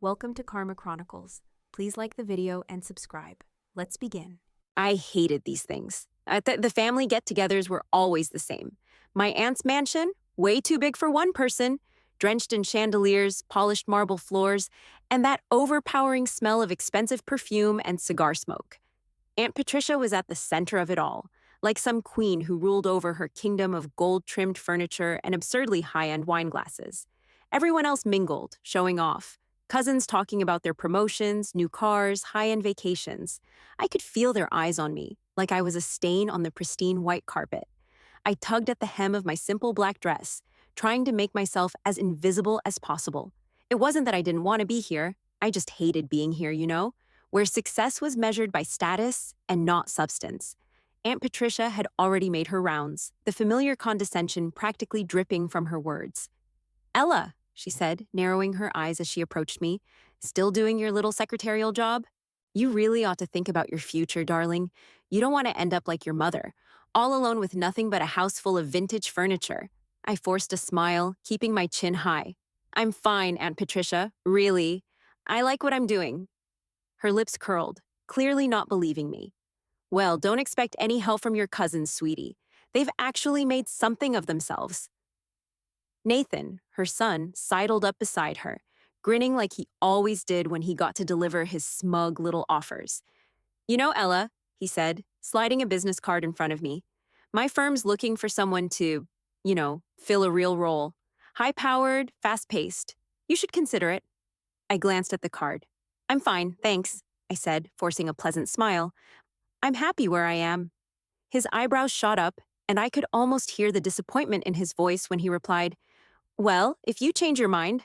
Welcome to Karma Chronicles. Please like the video and subscribe. Let's begin. I hated these things. The family get-togethers were always the same. My aunt's mansion, way too big for one person, drenched in chandeliers, polished marble floors, and that overpowering smell of expensive perfume and cigar smoke. Aunt Patricia was at the center of it all, like some queen who ruled over her kingdom of gold-trimmed furniture and absurdly high-end wine glasses. Everyone else mingled, showing off. Cousins talking about their promotions, new cars, high-end vacations. I could feel their eyes on me, like I was a stain on the pristine white carpet. I tugged at the hem of my simple black dress, trying to make myself as invisible as possible. It wasn't that I didn't want to be here, I just hated being here, where success was measured by status and not substance. Aunt Patricia had already made her rounds, the familiar condescension practically dripping from her words. "Ella," she said, narrowing her eyes as she approached me, "still doing your little secretarial job? You really ought to think about your future, darling. You don't want to end up like your mother, all alone with nothing but a house full of vintage furniture." I forced a smile, keeping my chin high. "I'm fine, Aunt Patricia, really. I like what I'm doing." Her lips curled, clearly not believing me. "Well, don't expect any help from your cousins, sweetie. They've actually made something of themselves." Nathan, her son, sidled up beside her, grinning like he always did when he got to deliver his smug little offers. "You know, Ella," he said, sliding a business card in front of me, "my firm's looking for someone to, fill a real role. High-powered, fast-paced. You should consider it." I glanced at the card. "I'm fine, thanks," I said, forcing a pleasant smile. "I'm happy where I am." His eyebrows shot up, and I could almost hear the disappointment in his voice when he replied, "Well, if you change your mind."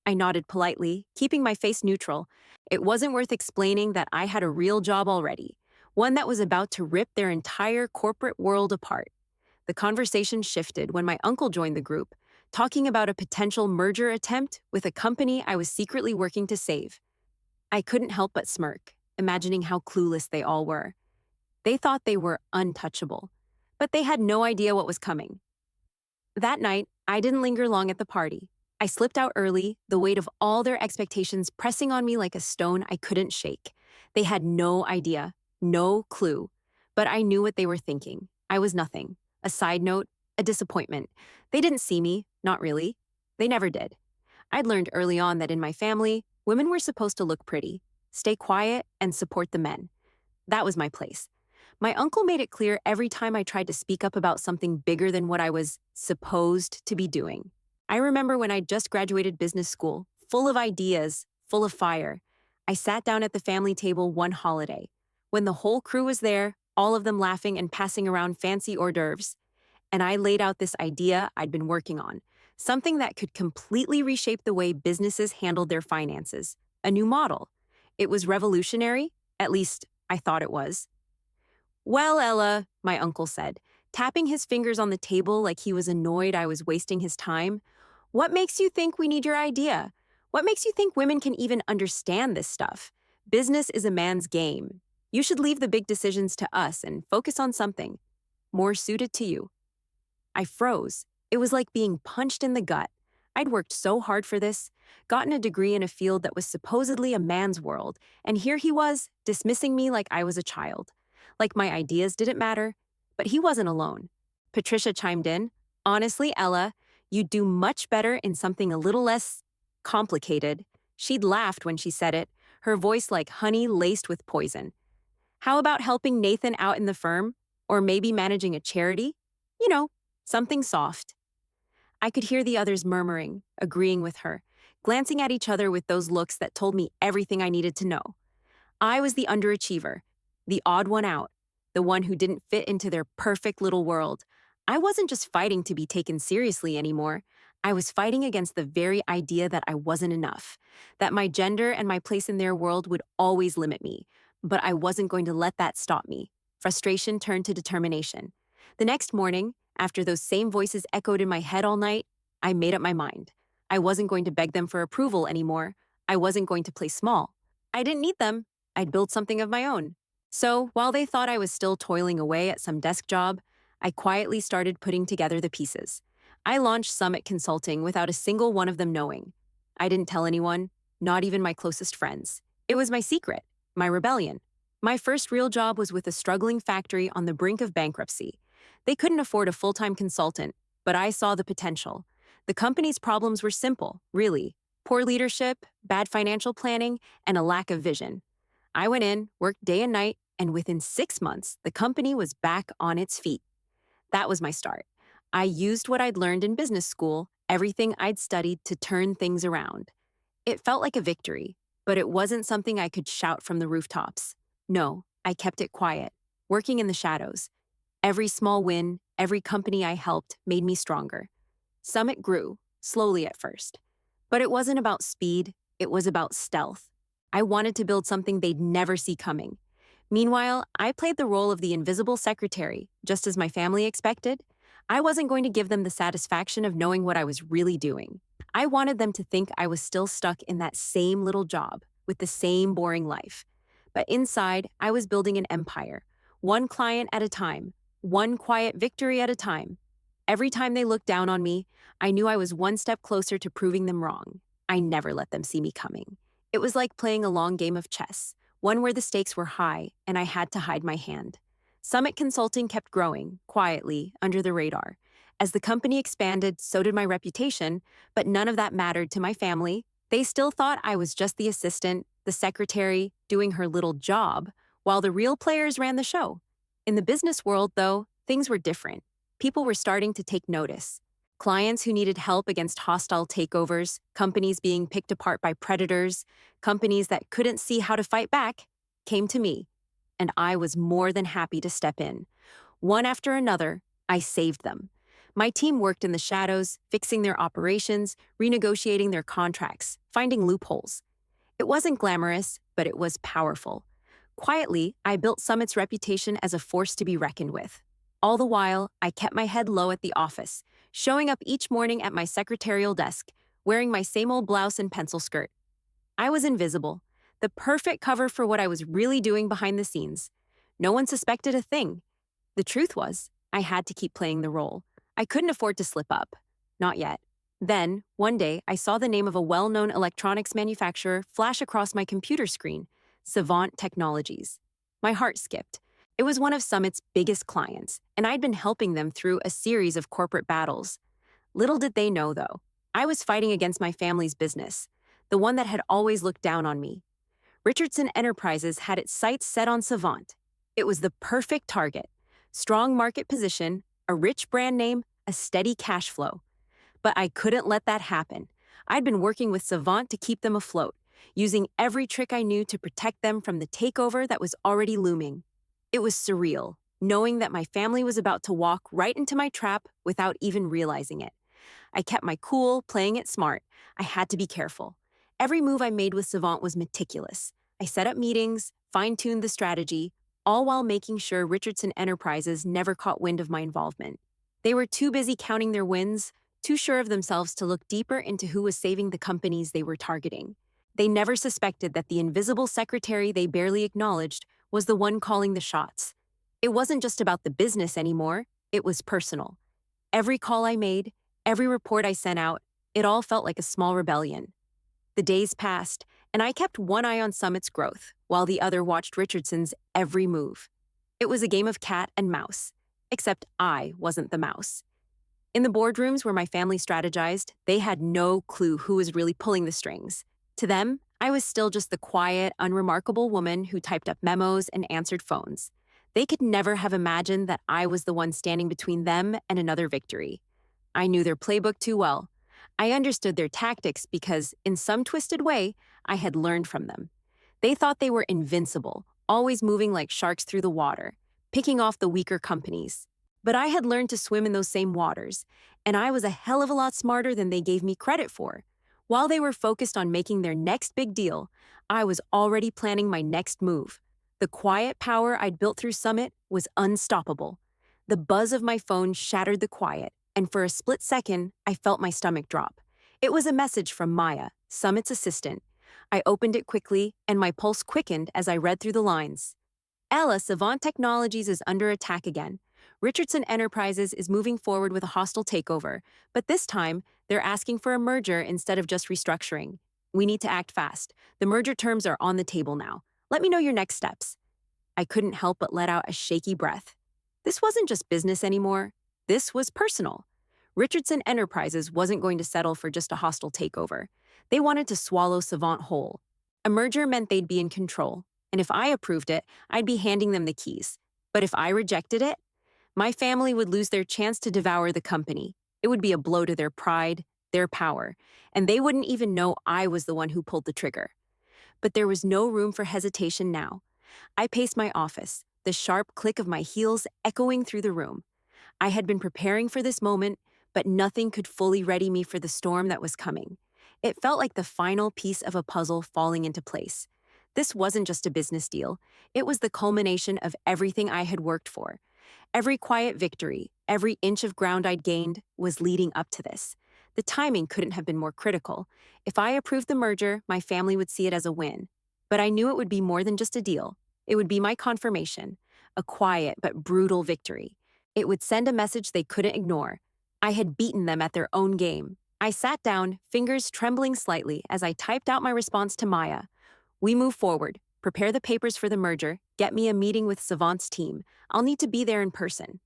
I nodded politely, keeping my face neutral. It wasn't worth explaining that I had a real job already, one that was about to rip their entire corporate world apart. The conversation shifted when my uncle joined the group, talking about a potential merger attempt with a company I was secretly working to save. I couldn't help but smirk, imagining how clueless they all were. They thought they were untouchable, but they had no idea what was coming. That night, I didn't linger long at the party. I slipped out early, the weight of all their expectations pressing on me like a stone I couldn't shake. They had no idea, no clue, but I knew what they were thinking. I was nothing. A side note, a disappointment. They didn't see me, not really. They never did. I'd learned early on that in my family, women were supposed to look pretty, stay quiet, and support the men. That was my place. My uncle made it clear every time I tried to speak up about something bigger than what I was supposed to be doing. I remember when I'd just graduated business school, full of ideas, full of fire. I sat down at the family table one holiday, when the whole crew was there, all of them laughing and passing around fancy hors d'oeuvres. And I laid out this idea I'd been working on, something that could completely reshape the way businesses handled their finances, a new model. It was revolutionary, at least I thought it was. "Well, Ella," my uncle said, tapping his fingers on the table like he was annoyed I was wasting his time, "what makes you think we need your idea? What makes you think women can even understand this stuff? Business is a man's game. You should leave the big decisions to us and focus on something more suited to you." I froze. It was like being punched in the gut. I'd worked so hard for this, gotten a degree in a field that was supposedly a man's world, and here he was, dismissing me like I was a child. Like my ideas didn't matter, but he wasn't alone. Patricia chimed in, "Honestly, Ella, you'd do much better in something a little less complicated." She'd laughed when she said it, her voice like honey laced with poison. "How about helping Nathan out in the firm? Or maybe managing a charity? You know, something soft." I could hear the others murmuring, agreeing with her, glancing at each other with those looks that told me everything I needed to know. I was the underachiever, the odd one out, the one who didn't fit into their perfect little world. I wasn't just fighting to be taken seriously anymore. I was fighting against the very idea that I wasn't enough, that my gender and my place in their world would always limit me. But I wasn't going to let that stop me. Frustration turned to determination. The next morning, after those same voices echoed in my head all night, I made up my mind. I wasn't going to beg them for approval anymore. I wasn't going to play small. I didn't need them. I'd build something of my own. So, while they thought I was still toiling away at some desk job, I quietly started putting together the pieces. I launched Summit Consulting without a single one of them knowing. I didn't tell anyone. not even my closest friends. It was my secret, my rebellion. My first real job was with a struggling factory on the brink of bankruptcy. They couldn't afford a full-time consultant, but I saw the potential. The company's problems were simple, really. Poor leadership, bad financial planning, and a lack of vision. I went in, worked day and night, and within 6 months, the company was back on its feet. That was my start. I used what I'd learned in business school, everything I'd studied, to turn things around. It felt like a victory, but it wasn't something I could shout from the rooftops. No, I kept it quiet, working in the shadows. Every small win, every company I helped made me stronger. Summit grew, slowly at first. But it wasn't about speed, it was about stealth. I wanted to build something they'd never see coming. Meanwhile, I played the role of the invisible secretary, just as my family expected. I wasn't going to give them the satisfaction of knowing what I was really doing. I wanted them to think I was still stuck in that same little job, with the same boring life. But inside, I was building an empire, one client at a time, one quiet victory at a time. Every time they looked down on me, I knew I was one step closer to proving them wrong. I never let them see me coming. It was like playing a long game of chess, one where the stakes were high and I had to hide my hand. Summit Consulting kept growing, quietly, under the radar. As the company expanded, so did my reputation, but none of that mattered to my family. They still thought I was just the assistant, the secretary, doing her little job, while the real players ran the show. In the business world, though, things were different. People were starting to take notice. Clients who needed help against hostile takeovers, companies being picked apart by predators, companies that couldn't see how to fight back, came to me, and I was more than happy to step in. One after another, I saved them. My team worked in the shadows, fixing their operations, renegotiating their contracts, finding loopholes. It wasn't glamorous, but it was powerful. Quietly, I built Summit's reputation as a force to be reckoned with. All the while, I kept my head low at the office, showing up each morning at my secretarial desk, wearing my same old blouse and pencil skirt. I was invisible, the perfect cover for what I was really doing behind the scenes. No one suspected a thing. The truth was, I had to keep playing the role. I couldn't afford to slip up. Not yet. Then, one day, I saw the name of a well-known electronics manufacturer flash across my computer screen, Savant Technologies. My heart skipped. It was one of Summit's biggest clients, and I'd been helping them through a series of corporate battles. Little did they know, though, I was fighting against my family's business, the one that had always looked down on me. Richardson Enterprises had its sights set on Savant. It was the perfect target. Strong market position, a rich brand name, a steady cash flow. But I couldn't let that happen. I'd been working with Savant to keep them afloat, using every trick I knew to protect them from the takeover that was already looming. It was surreal, knowing that my family was about to walk right into my trap without even realizing it. I kept my cool, playing it smart. I had to be careful. Every move I made with Savant was meticulous. I set up meetings, fine-tuned the strategy, all while making sure Richardson Enterprises never caught wind of my involvement. They were too busy counting their wins, too sure of themselves to look deeper into who was saving the companies they were targeting. They never suspected that the invisible secretary they barely acknowledged was the one calling the shots. It wasn't just about the business anymore, it was personal. Every call I made, every report I sent out, it all felt like a small rebellion. The days passed, and I kept one eye on Summit's growth, while the other watched Richardson's every move. It was a game of cat and mouse, except I wasn't the mouse. In the boardrooms where my family strategized, they had no clue who was really pulling the strings. To them, I was still just the quiet, unremarkable woman who typed up memos and answered phones. They could never have imagined that I was the one standing between them and another victory. I knew their playbook too well. I understood their tactics because, in some twisted way, I had learned from them. They thought they were invincible, always moving like sharks through the water, picking off the weaker companies. But I had learned to swim in those same waters, and I was a hell of a lot smarter than they gave me credit for. While they were focused on making their next big deal, I was already planning my next move. The quiet power I'd built through Summit was unstoppable. The buzz of my phone shattered the quiet, and for a split second, I felt my stomach drop. It was a message from Maya, Summit's assistant. I opened it quickly, and my pulse quickened as I read through the lines. Ella, Savant Technologies is under attack again. Richardson Enterprises is moving forward with a hostile takeover, but this time, they're asking for a merger instead of just restructuring. We need to act fast. The merger terms are on the table now. Let me know your next steps. I couldn't help but let out a shaky breath. This wasn't just business anymore. This was personal. Richardson Enterprises wasn't going to settle for just a hostile takeover. They wanted to swallow Savant whole. A merger meant they'd be in control, and if I approved it, I'd be handing them the keys. But if I rejected it, my family would lose their chance to devour the company. It would be a blow to their pride, their power, and they wouldn't even know I was the one who pulled the trigger. But there was no room for hesitation now. I paced my office, the sharp click of my heels echoing through the room. I had been preparing for this moment, but nothing could fully ready me for the storm that was coming. It felt like the final piece of a puzzle falling into place. This wasn't just a business deal. It was the culmination of everything I had worked for. Every quiet victory, every inch of ground I'd gained was leading up to this. The timing couldn't have been more critical. If I approved the merger, my family would see it as a win. But I knew it would be more than just a deal. It would be my confirmation, a quiet but brutal victory. It would send a message they couldn't ignore. I had beaten them at their own game. I sat down, fingers trembling slightly as I typed out my response to Maya. We move forward. Prepare the papers for the merger. Get me a meeting with Savant's team. I'll need to be there in person.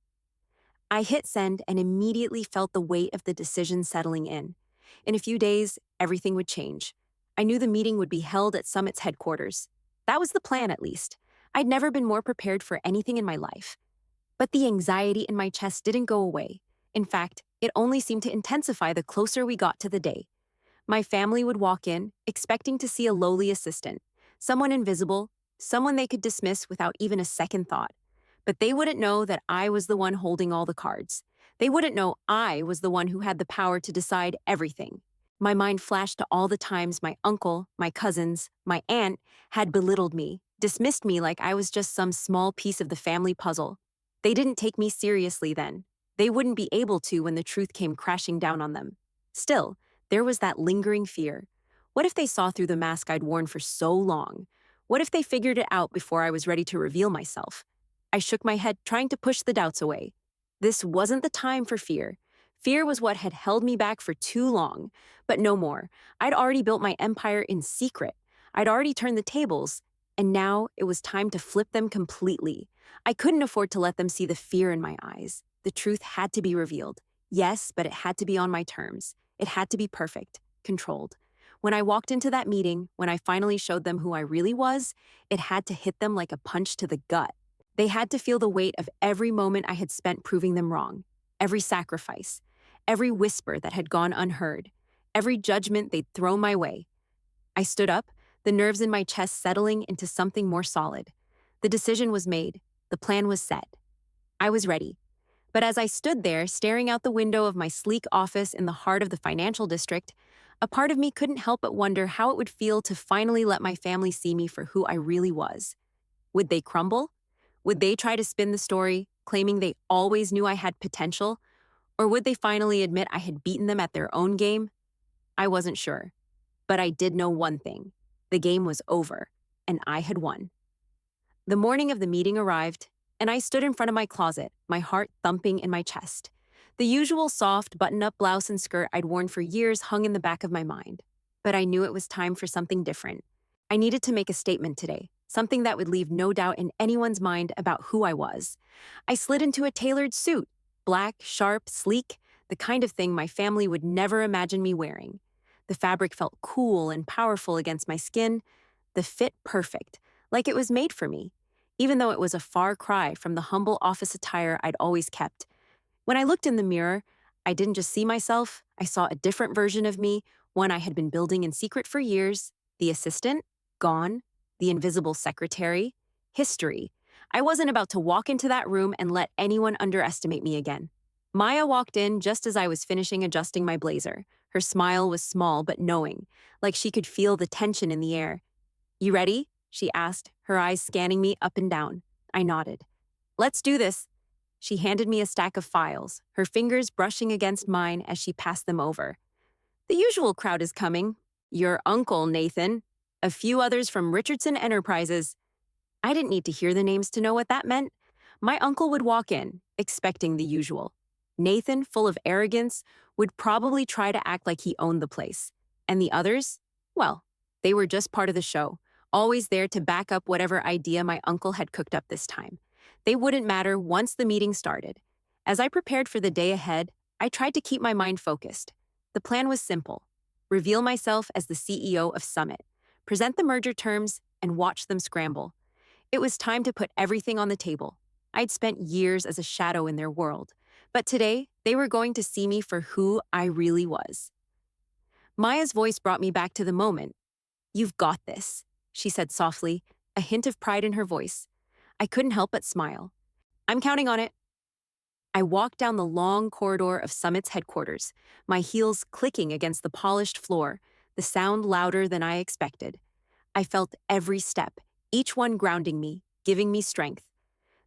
I hit send and immediately felt the weight of the decision settling in. In a few days, everything would change. I knew the meeting would be held at Summit's headquarters. That was the plan, at least. I'd never been more prepared for anything in my life. But the anxiety in my chest didn't go away. In fact, it only seemed to intensify the closer we got to the day. My family would walk in, expecting to see a lowly assistant, someone invisible, someone they could dismiss without even a second thought. But they wouldn't know that I was the one holding all the cards. They wouldn't know I was the one who had the power to decide everything. My mind flashed to all the times my uncle, my cousins, my aunt had belittled me, dismissed me like I was just some small piece of the family puzzle. They didn't take me seriously then. They wouldn't be able to when the truth came crashing down on them. Still, there was that lingering fear. What if they saw through the mask I'd worn for so long? What if they figured it out before I was ready to reveal myself? I shook my head, trying to push the doubts away. This wasn't the time for fear. Fear was what had held me back for too long, but no more. I'd already built my empire in secret. I'd already turned the tables, and now it was time to flip them completely. I couldn't afford to let them see the fear in my eyes. The truth had to be revealed. Yes, but it had to be on my terms. It had to be perfect, controlled. When I walked into that meeting, when I finally showed them who I really was, it had to hit them like a punch to the gut. They had to feel the weight of every moment I had spent proving them wrong, every sacrifice, every whisper that had gone unheard, every judgment they'd thrown my way. I stood up, the nerves in my chest settling into something more solid. The decision was made. The plan was set. I was ready. But as I stood there, staring out the window of my sleek office in the heart of the financial district, a part of me couldn't help but wonder how it would feel to finally let my family see me for who I really was. Would they crumble? Would they try to spin the story, claiming they always knew I had potential? Or would they finally admit I had beaten them at their own game? I wasn't sure. But I did know one thing. The game was over, and I had won. The morning of the meeting arrived, and I stood in front of my closet, my heart thumping in my chest. The usual soft button-up blouse and skirt I'd worn for years hung in the back of my mind. But I knew it was time for something different. I needed to make a statement today, something that would leave no doubt in anyone's mind about who I was. I slid into a tailored suit, black, sharp, sleek, the kind of thing my family would never imagine me wearing. The fabric felt cool and powerful against my skin, the fit perfect, like it was made for me, even though it was a far cry from the humble office attire I'd always kept. When I looked in the mirror, I didn't just see myself, I saw a different version of me, one I had been building in secret for years. The assistant, gone. The invisible secretary, history. I wasn't about to walk into that room and let anyone underestimate me again. Maya walked in just as I was finishing adjusting my blazer. Her smile was small but knowing, like she could feel the tension in the air. "You ready?" she asked, her eyes scanning me up and down. I nodded. "Let's do this." She handed me a stack of files, her fingers brushing against mine as she passed them over. "The usual crowd is coming. Your uncle, Nathan. A few others from Richardson Enterprises." I didn't need to hear the names to know what that meant. My uncle would walk in, expecting the usual. Nathan, full of arrogance, would probably try to act like he owned the place. And the others? Well, they were just part of the show, always there to back up whatever idea my uncle had cooked up this time. They wouldn't matter once the meeting started. As I prepared for the day ahead, I tried to keep my mind focused. The plan was simple: reveal myself as the CEO of Summit, present the merger terms, and watch them scramble. It was time to put everything on the table. I'd spent years as a shadow in their world, but today they were going to see me for who I really was. Maya's voice brought me back to the moment. "You've got this," she said softly, a hint of pride in her voice. I couldn't help but smile. "I'm counting on it." I walked down the long corridor of Summit's headquarters, my heels clicking against the polished floor, the sound louder than I expected. I felt every step, each one grounding me, giving me strength.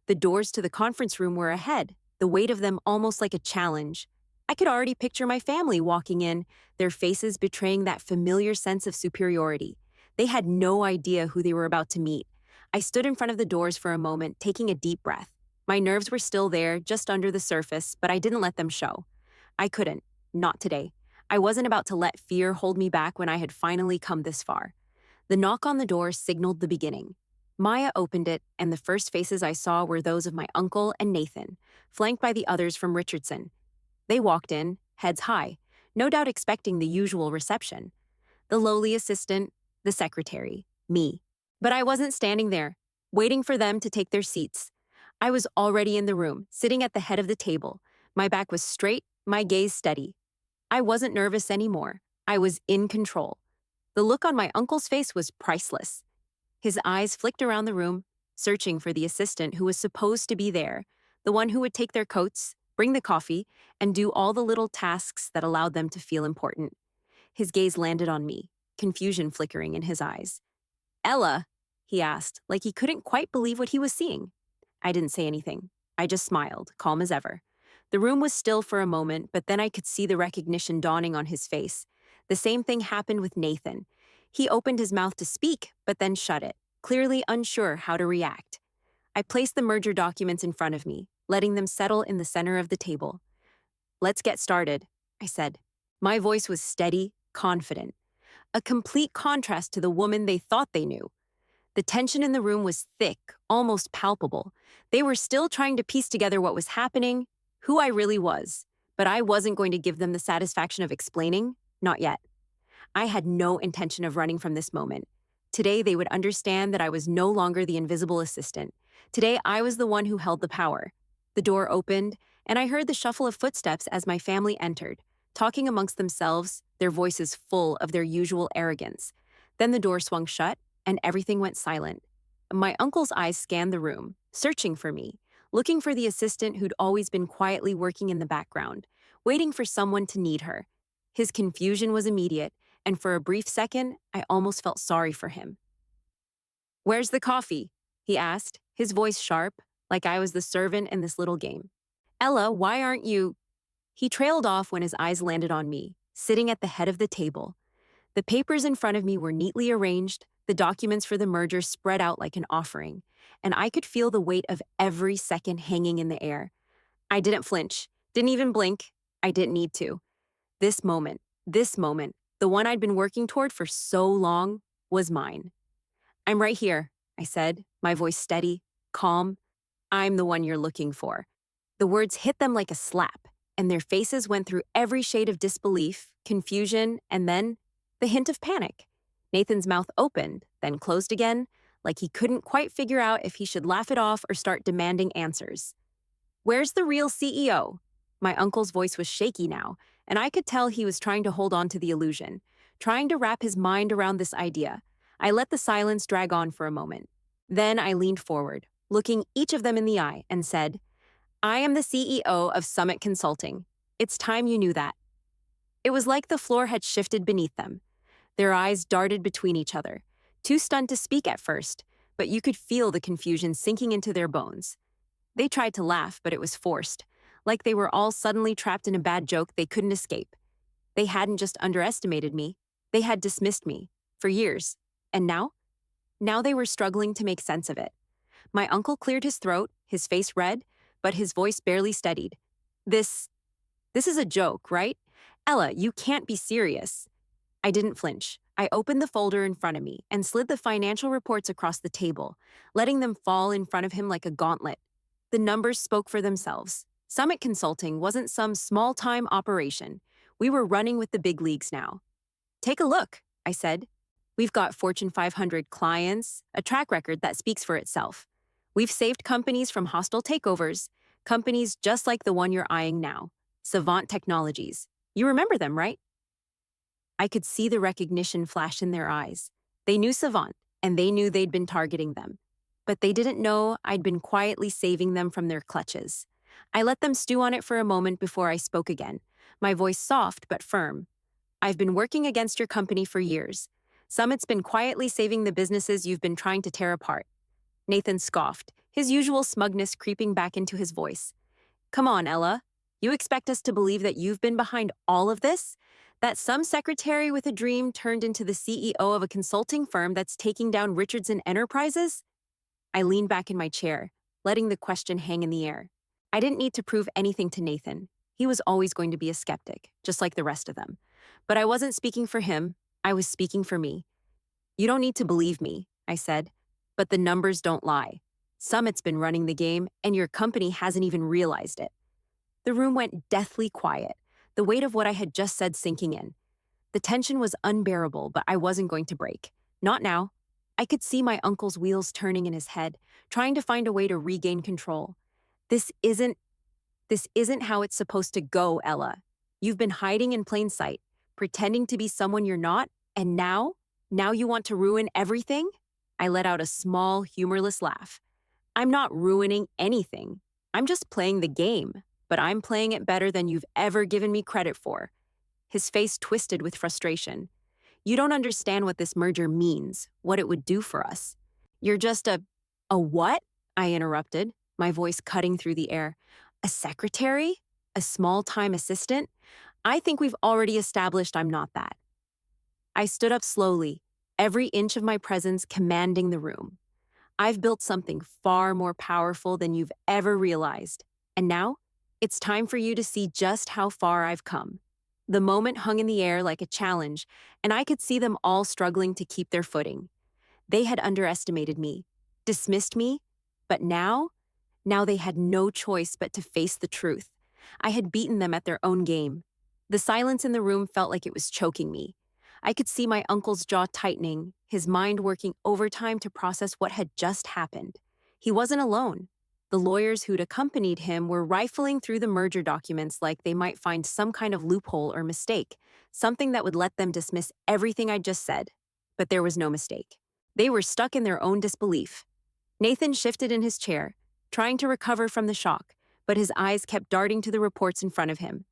The doors to the conference room were ahead, the weight of them almost like a challenge. I could already picture my family walking in, their faces betraying that familiar sense of superiority. They had no idea who they were about to meet. I stood in front of the doors for a moment, taking a deep breath. My nerves were still there, just under the surface, but I didn't let them show. I couldn't. Not today. I wasn't about to let fear hold me back when I had finally come this far. The knock on the door signaled the beginning. Maya opened it, and the first faces I saw were those of my uncle and Nathan, flanked by the others from Richardson. They walked in, heads high, no doubt expecting the usual reception. The lowly assistant, the secretary, me. But I wasn't standing there, waiting for them to take their seats. I was already in the room, sitting at the head of the table. My back was straight, my gaze steady. I wasn't nervous anymore. I was in control. The look on my uncle's face was priceless. His eyes flicked around the room, searching for the assistant who was supposed to be there, the one who would take their coats, bring the coffee, and do all the little tasks that allowed them to feel important. His gaze landed on me, confusion flickering in his eyes. "Ella?" he asked, like he couldn't quite believe what he was seeing. I didn't say anything. I just smiled, calm as ever. The room was still for a moment, but then I could see the recognition dawning on his face. The same thing happened with Nathan. He opened his mouth to speak, but then shut it, clearly unsure how to react. I placed the merger documents in front of me, letting them settle in the center of the table. "Let's get started," I said. My voice was steady, confident. A complete contrast to the woman they thought they knew. The tension in the room was thick, almost palpable. They were still trying to piece together what was happening, who I really was, but I wasn't going to give them the satisfaction of explaining, not yet. I had no intention of running from this moment. Today, they would understand that I was no longer the invisible assistant. Today, I was the one who held the power. The door opened, and I heard the shuffle of footsteps as my family entered, talking amongst themselves, their voices full of their usual arrogance. Then the door swung shut, and everything went silent. My uncle's eyes scanned the room, searching for me, looking for the assistant who'd always been quietly working in the background, waiting for someone to need her. His confusion was immediate, and for a brief second, I almost felt sorry for him. "Where's the coffee?" he asked, his voice sharp, like I was the servant in this little game. "Ella, why aren't you—" He trailed off when his eyes landed on me, sitting at the head of the table. The papers in front of me were neatly arranged, the documents for the merger spread out like an offering, and I could feel the weight of every second hanging in the air. I didn't flinch, didn't even blink. I didn't need to. This moment, the one I'd been working toward for so long, was mine. "I'm right here," I said, my voice steady, calm. "I'm the one you're looking for." The words hit them like a slap, and their faces went through every shade of disbelief, confusion, and then the hint of panic. Nathan's mouth opened, then closed again, like he couldn't quite figure out if he should laugh it off or start demanding answers. "Where's the real CEO?" My uncle's voice was shaky now, and I could tell he was trying to hold on to the illusion, trying to wrap his mind around this idea. I let the silence drag on for a moment. Then I leaned forward, looking each of them in the eye, and said, "I am the CEO of Summit Consulting. It's time you knew that." It was like the floor had shifted beneath them. Their eyes darted between each other, too stunned to speak at first, but you could feel the confusion sinking into their bones. They tried to laugh, but it was forced, like they were all suddenly trapped in a bad joke they couldn't escape. They hadn't just underestimated me, they had dismissed me, for years. And now? Now they were struggling to make sense of it. My uncle cleared his throat, his face red, but his voice barely steadied. This is a joke, right? Ella, you can't be serious." I didn't flinch. I opened the folder in front of me and slid the financial reports across the table, letting them fall in front of him like a gauntlet. The numbers spoke for themselves. Summit Consulting wasn't some small-time operation. We were running with the big leagues now. Take a look, I said. We've got Fortune 500 clients, a track record that speaks for itself. We've saved companies from hostile takeovers, companies just like the one you're eyeing now, Savant Technologies. You remember them, right? I could see the recognition flash in their eyes. They knew Savant, and they knew they'd been targeting them. But they didn't know I'd been quietly saving them from their clutches. I let them stew on it for a moment before I spoke again, my voice soft but firm. I've been working against your company for years. Summit's been quietly saving the businesses you've been trying to tear apart. Nathan scoffed, his usual smugness creeping back into his voice. Come on, Ella. You expect us to believe that you've been behind all of this? That some secretary with a dream turned into the CEO of a consulting firm that's taking down Richardson Enterprises? I leaned back in my chair, letting the question hang in the air. I didn't need to prove anything to Nathan. He was always going to be a skeptic, just like the rest of them. But I wasn't speaking for him, I was speaking for me. You don't need to believe me, I said, but the numbers don't lie. Summit's been running the game, and your company hasn't even realized it. The room went deathly quiet, the weight of what I had just said sinking in. The tension was unbearable, but I wasn't going to break. Not now. I could see my uncle's wheels turning in his head, trying to find a way to regain control. This isn't how it's supposed to go, Ella. You've been hiding in plain sight, pretending to be someone you're not, and now you want to ruin everything? I let out a small, humorless laugh. I'm not ruining anything. I'm just playing the game, but I'm playing it better than you've ever given me credit for. His face twisted with frustration. You don't understand what this merger means, what it would do for us. You're just a what? I interrupted, my voice cutting through the air. A secretary? A small-time assistant? I think we've already established I'm not that. I stood up slowly, every inch of my presence commanding the room. I've built something far more powerful than you've ever realized. And now, it's time for you to see just how far I've come. The moment hung in the air like a challenge, and I could see them all struggling to keep their footing. They had underestimated me, dismissed me, but now they had no choice but to face the truth. I had beaten them at their own game. The silence in the room felt like it was choking me. I could see my uncle's jaw tightening, his mind working overtime to process what had just happened. He wasn't alone. The lawyers who'd accompanied him were rifling through the merger documents like they might find some kind of loophole or mistake, something that would let them dismiss everything I'd just said. But there was no mistake. They were stuck in their own disbelief. Nathan shifted in his chair, trying to recover from the shock, but his eyes kept darting to the reports in front of him.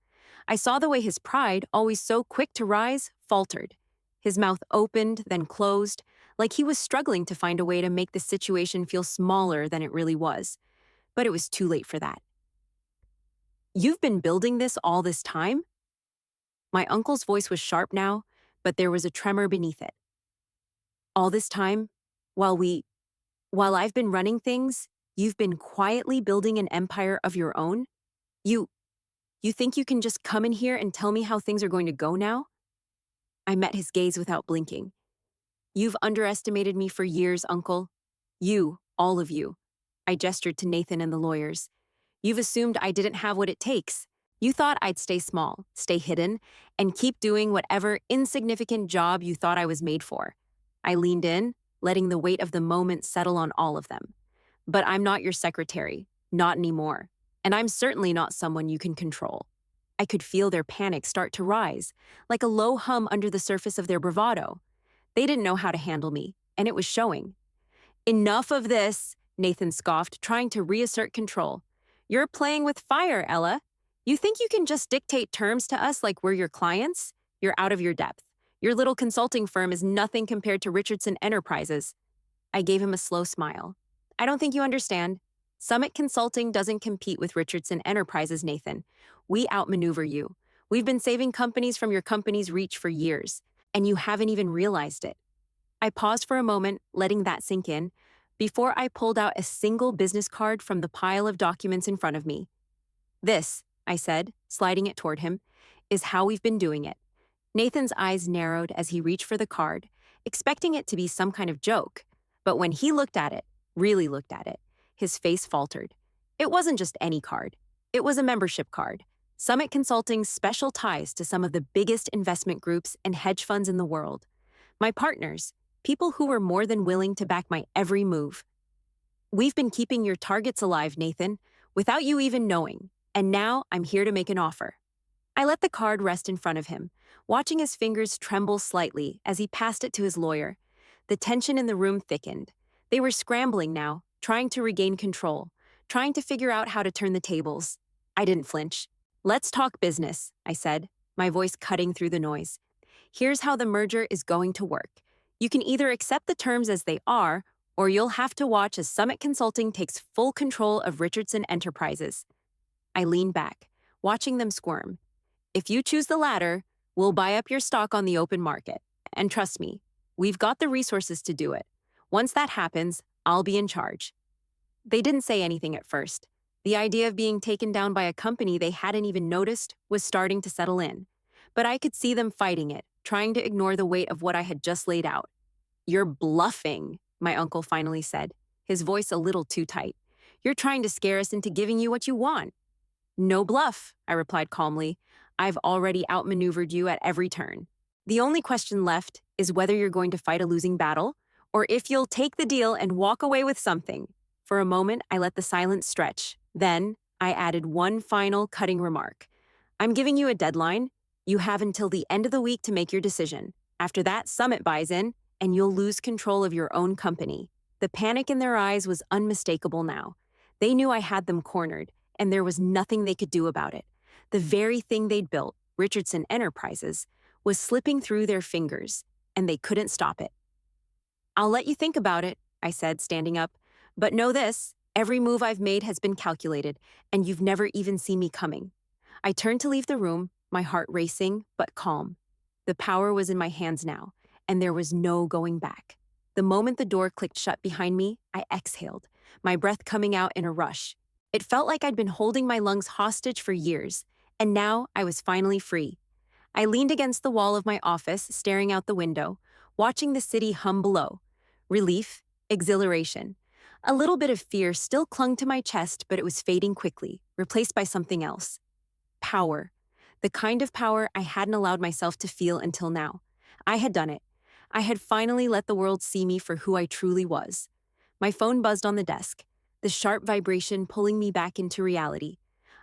I saw the way his pride, always so quick to rise, faltered. His mouth opened, then closed, like he was struggling to find a way to make the situation feel smaller than it really was. But it was too late for that. You've been building this all this time? My uncle's voice was sharp now, but there was a tremor beneath it. All this time, while I've been running things, you've been quietly building an empire of your own? You think you can just come in here and tell me how things are going to go now? I met his gaze without blinking. You've underestimated me for years, Uncle. You, all of you. I gestured to Nathan and the lawyers. You've assumed I didn't have what it takes. You thought I'd stay small, stay hidden, and keep doing whatever insignificant job you thought I was made for. I leaned in, letting the weight of the moment settle on all of them. But I'm not your secretary, not anymore. And I'm certainly not someone you can control. I could feel their panic start to rise, like a low hum under the surface of their bravado. They didn't know how to handle me, and it was showing. Enough of this, Nathan scoffed, trying to reassert control. You're playing with fire, Ella. You think you can just dictate terms to us like we're your clients? You're out of your depth. Your little consulting firm is nothing compared to Richardson Enterprises. I gave him a slow smile. I don't think you understand. Summit Consulting doesn't compete with Richardson Enterprises, Nathan. We outmaneuver you. We've been saving companies from your company's reach for years, and you haven't even realized it. I paused for a moment, letting that sink in, before I pulled out a single business card from the pile of documents in front of me. This, I said, sliding it toward him, is how we've been doing it. Nathan's eyes narrowed as he reached for the card, expecting it to be some kind of joke. But when he looked at it, really looked at it, his face faltered. It wasn't just any card. It was a membership card. Summit Consulting's special ties to some of the biggest investment groups and hedge funds in the world. My partners, people who were more than willing to back my every move. We've been keeping your targets alive, Nathan, without you even knowing, and now I'm here to make an offer. I let the card rest in front of him, watching his fingers tremble slightly as he passed it to his lawyer. The tension in the room thickened. They were scrambling now, trying to regain control, trying to figure out how to turn the tables. I didn't flinch. "Let's talk business," I said, my voice cutting through the noise. "Here's how the merger is going to work. You can either accept the terms as they are, or you'll have to watch as Summit Consulting takes full control of Richardson Enterprises." I leaned back, watching them squirm. "If you choose the latter, we'll buy up your stock on the open market. And trust me, we've got the resources to do it. Once that happens, I'll be in charge." They didn't say anything at first. The idea of being taken down by a company they hadn't even noticed was starting to settle in. But I could see them fighting it, trying to ignore the weight of what I had just laid out. "You're bluffing," my uncle finally said, his voice a little too tight. "You're trying to scare us into giving you what you want." "No bluff," I replied calmly. "I've already outmaneuvered you at every turn. The only question left is whether you're going to fight a losing battle, or if you'll take the deal and walk away with something." For a moment, I let the silence stretch. Then, I added one final cutting remark. "I'm giving you a deadline. You have until the end of the week to make your decision. After that, Summit buys in, and you'll lose control of your own company." The panic in their eyes was unmistakable now. They knew I had them cornered, and there was nothing they could do about it. The very thing they'd built, Richardson Enterprises, was slipping through their fingers, and they couldn't stop it. "I'll let you think about it," I said, standing up. "But know this, every move I've made has been calculated, and you've never even seen me coming." I turned to leave the room, my heart racing, but calm. The power was in my hands now, and there was no going back. The moment the door clicked shut behind me, I exhaled, my breath coming out in a rush. It felt like I'd been holding my lungs hostage for years, and now I was finally free. I leaned against the wall of my office, staring out the window, watching the city hum below. Relief, exhilaration. A little bit of fear still clung to my chest, but it was fading quickly, replaced by something else. Power. The kind of power I hadn't allowed myself to feel until now. I had done it. I had finally let the world see me for who I truly was. My phone buzzed on the desk, the sharp vibration pulling me back into reality.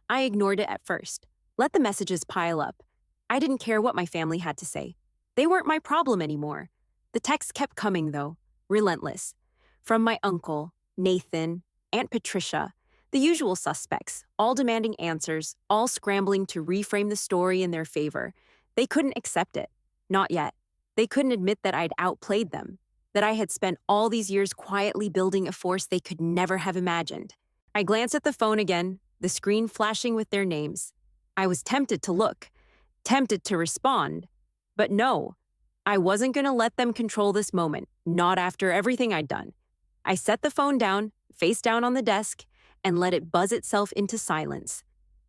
I ignored it at first, let the messages pile up. I didn't care what my family had to say. They weren't my problem anymore. The texts kept coming, though, relentless. From my uncle, Nathan, Aunt Patricia, the usual suspects, all demanding answers, all scrambling to reframe the story in their favor. They couldn't accept it. Not yet. They couldn't admit that I'd outplayed them, that I had spent all these years quietly building a force they could never have imagined. I glanced at the phone again, the screen flashing with their names. I was tempted to look, tempted to respond. But no, I wasn't going to let them control this moment, not after everything I'd done. I set the phone down, face down on the desk, and let it buzz itself into silence.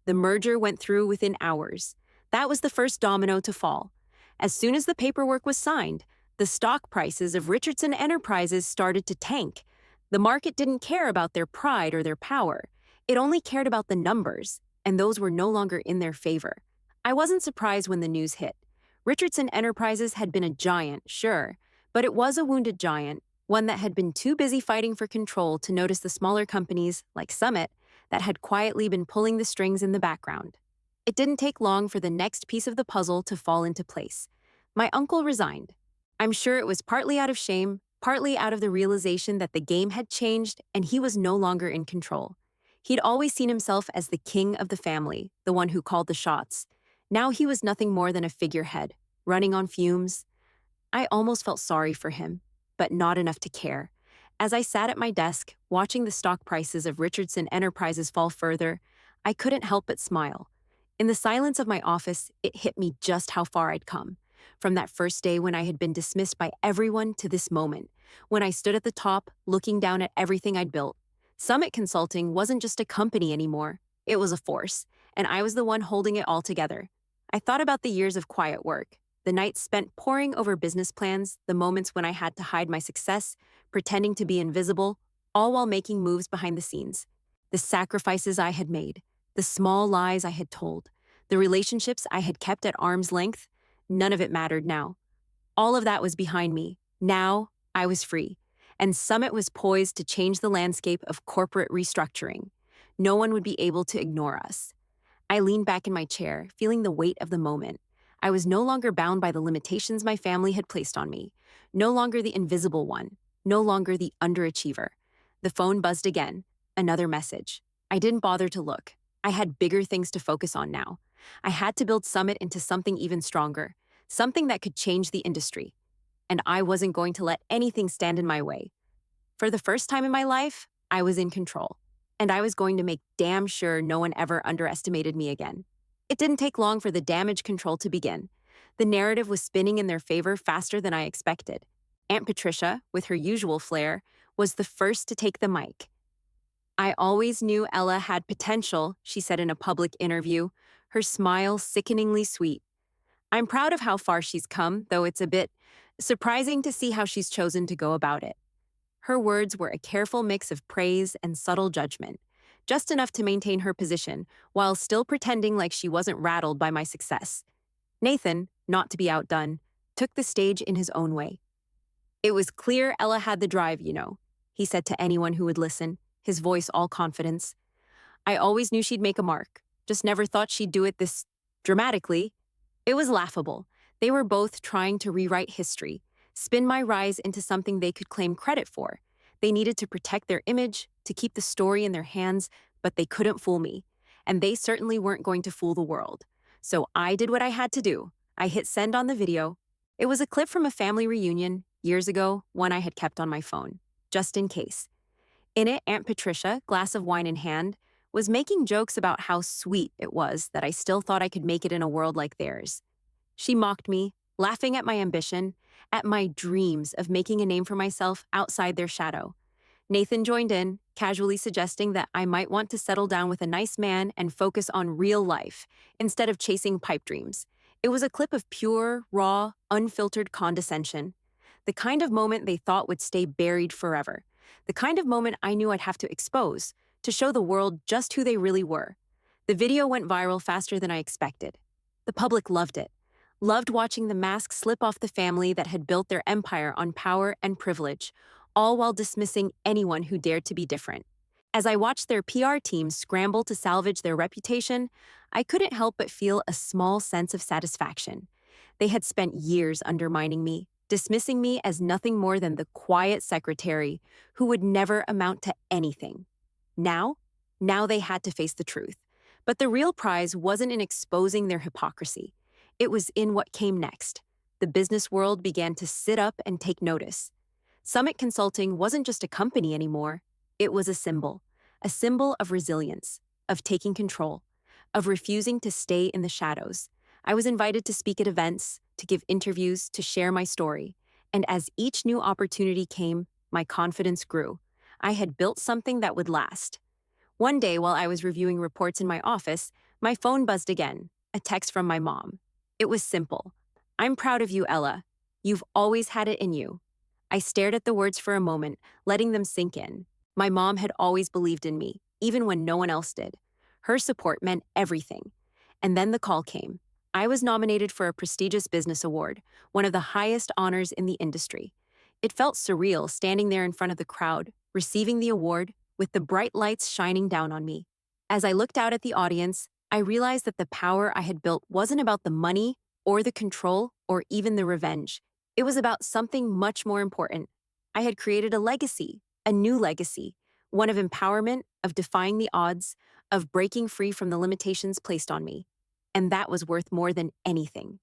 The merger went through within hours. That was the first domino to fall. As soon as the paperwork was signed, the stock prices of Richardson Enterprises started to tank. The market didn't care about their pride or their power. It only cared about the numbers, and those were no longer in their favor. I wasn't surprised when the news hit. Richardson Enterprises had been a giant, sure, but it was a wounded giant, one that had been too busy fighting for control to notice the smaller companies, like Summit, that had quietly been pulling the strings in the background. It didn't take long for the next piece of the puzzle to fall into place. My uncle resigned. I'm sure it was partly out of shame, partly out of the realization that the game had changed and he was no longer in control. He'd always seen himself as the king of the family, the one who called the shots. Now he was nothing more than a figurehead, running on fumes. I almost felt sorry for him, but not enough to care. As I sat at my desk, watching the stock prices of Richardson Enterprises fall further, I couldn't help but smile. In the silence of my office, it hit me just how far I'd come. From that first day when I had been dismissed by everyone to this moment, when I stood at the top, looking down at everything I'd built. Summit Consulting wasn't just a company anymore. It was a force, and I was the one holding it all together. I thought about the years of quiet work, The nights spent poring over business plans, the moments when I had to hide my success, pretending to be invisible, all while making moves behind the scenes. The sacrifices I had made, the small lies I had told, the relationships I had kept at arm's length, none of it mattered now. All of that was behind me. Now, I was free. And Summit was poised to change the landscape of corporate restructuring. No one would be able to ignore us. I leaned back in my chair, feeling the weight of the moment. I was no longer bound by the limitations my family had placed on me. No longer the invisible one. No longer the underachiever. The phone buzzed again. Another message. I didn't bother to look. I had bigger things to focus on now. I had to build Summit into something even stronger. Something that could change the industry. And I wasn't going to let anything stand in my way. For the first time in my life, I was in control. And I was going to make damn sure no one ever underestimated me again. It didn't take long for the damage control to begin. The narrative was spinning in their favor faster than I expected. Aunt Patricia, with her usual flair, was the first to take the mic. "I always knew Ella had potential," she said in a public interview, her smile sickeningly sweet. "I'm proud of how far she's come, though it's a bit surprising to see how she's chosen to go about it." Her words were a careful mix of praise and subtle judgment, just enough to maintain her position while still pretending like she wasn't rattled by my success. Nathan, not to be outdone, took the stage in his own way. "It was clear Ella had the drive, he said to anyone who would listen, his voice all confidence. "I always knew she'd make a mark, just never thought she'd do it this dramatically." It was laughable. They were both trying to rewrite history, spin my rise into something they could claim credit for. They needed to protect their image, to keep the story in their hands, but they couldn't fool me. And they certainly weren't going to fool the world. So I did what I had to do. I hit send on the video. It was a clip from a family reunion, years ago, one I had kept on my phone, just in case. In it, Aunt Patricia, glass of wine in hand, was making jokes about how sweet it was that I still thought I could make it in a world like theirs. She mocked me, laughing at my ambition, at my dreams of making a name for myself outside their shadow. Nathan joined in, casually suggesting that I might want to settle down with a nice man and focus on real life, instead of chasing pipe dreams. It was a clip of pure, raw, unfiltered condescension. The kind of moment they thought would stay buried forever. The kind of moment I knew I'd have to expose, to show the world just who they really were. The video went viral faster than I expected. The public loved it. Loved watching the mask slip off the family that had built their empire on power and privilege, all while dismissing anyone who dared to be different. As I watched their PR team scramble to salvage their reputation, I couldn't help but feel a small sense of satisfaction. They had spent years undermining me, dismissing me as nothing more than the quiet secretary who would never amount to anything. Now they had to face the truth. But the real prize wasn't in exposing their hypocrisy. It was in what came next. The business world began to sit up and take notice. Summit Consulting wasn't just a company anymore. It was a symbol of resilience, of taking control, of refusing to stay in the shadows. I was invited to speak at events, to give interviews, to share my story. And as each new opportunity came, my confidence grew. I had built something that would last. One day, while I was reviewing reports in my office, my phone buzzed again, a text from my mom. It was simple. "I'm proud of you, Ella. You've always had it in you." I stared at the words for a moment, letting them sink in. My mom had always believed in me, even when no one else did. Her support meant everything. And then the call came. I was nominated for a prestigious business award, one of the highest honors in the industry. It felt surreal standing there in front of the crowd, receiving the award, with the bright lights shining down on me. As I looked out at the audience, I realized that the power I had built wasn't about the money or the control or even the revenge. It was about something much more important. I had created a legacy, a new legacy, one of empowerment, of defying the odds, of breaking free from the limitations placed on me. And that was worth more than anything.